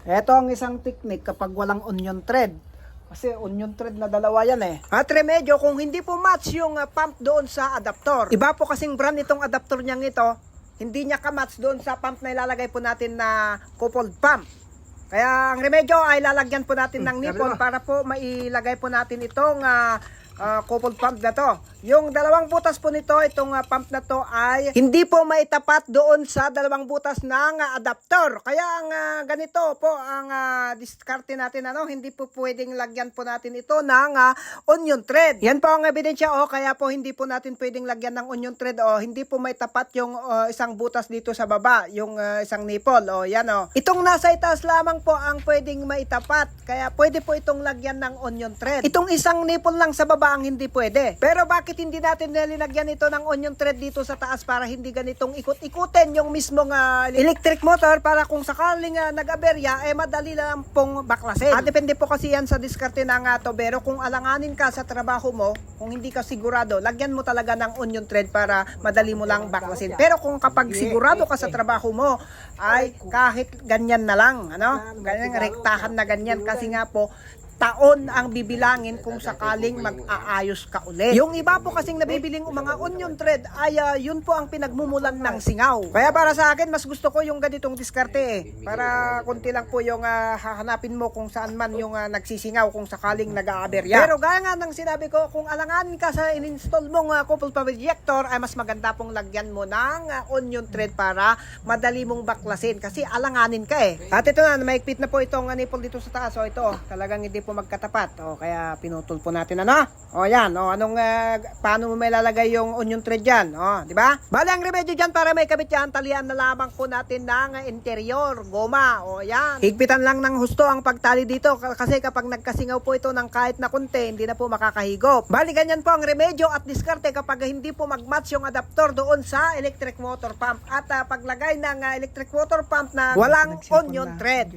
Ito ang isang technique kapag walang onion thread. Kasi onion thread na dalawa yan eh. At remedyo kung hindi po match yung pump doon sa adapter. Iba po kasing brand itong adapter niyang ito. Hindi niya ka-match doon sa pump na ilalagay po natin na coupled pump. Kaya ang remedyo ay lalagyan po natin ng nipon para po mailagay po natin itong coupled pump na to. Yung dalawang butas po nito, itong pump na to ay hindi po maitapat doon sa dalawang butas ng adapter. Kaya ang ganito po ang diskarte natin, hindi po pwedeng lagyan po natin ito ng onion thread. Yan po ang ebidensya kaya po hindi po natin pwedeng lagyan ng onion thread hindi po maitapat yung isang butas dito sa baba, yung isang nipple yan Itong nasa itaas lamang po ang pwedeng maitapat. Kaya pwede po itong lagyan ng onion thread. Itong isang nipple lang sa baba ang hindi pwede. Pero bakit hindi natin nilagyan ito ng onion thread dito sa taas para hindi ganitong ikot-ikutin yung mismong electric motor para kung sakaling nag-aberya madali lang pong baklasin. Depende po kasi yan sa diskarte ng tobero. Kung alanganin ka sa trabaho mo, kung hindi ka sigurado, lagyan mo talaga ng onion thread para madali mo lang baklasin. Pero kung kapag sigurado ka sa trabaho mo, ay kahit ganyan na lang, ganyan rektahan na ganyan kasi nga po taon ang bibilangin kung sakaling mag-aayos ka ulit. Yung iba po kasing nabibiling mga onion thread ay yun po ang pinagmumulan ng singaw. Kaya para sa akin, mas gusto ko yung ganitong diskarte para konti lang po yung hahanapin mo kung saan man yung nagsisingaw kung sakaling nag-aaberya. Pero gaya nga ng sinabi ko, kung alanganin ka sa in-install mong coupled pump ejector, ay mas maganda pong lagyan mo ng onion thread para madali mong baklasin kasi alanganin ka At ito na, maigpit na po itong nipple dito sa taas. Ito, talagang hindi po magkatapat. Kaya pinutol po natin yan. Paano mo may lalagay yung onion thread dyan? Di ba? Bali ang remedyo dyan para may kabit yan, talian na lamang po natin ng interior, goma. Yan. Higpitan lang ng husto ang pagtali dito kasi kapag nagkasingaw po ito ng kahit na konti, hindi na po makakahigop. Bali ganyan po ang remedyo at diskarte kapag hindi po magmatch yung adapter doon sa electric motor pump. At paglagay ng electric motor pump na walang onion thread.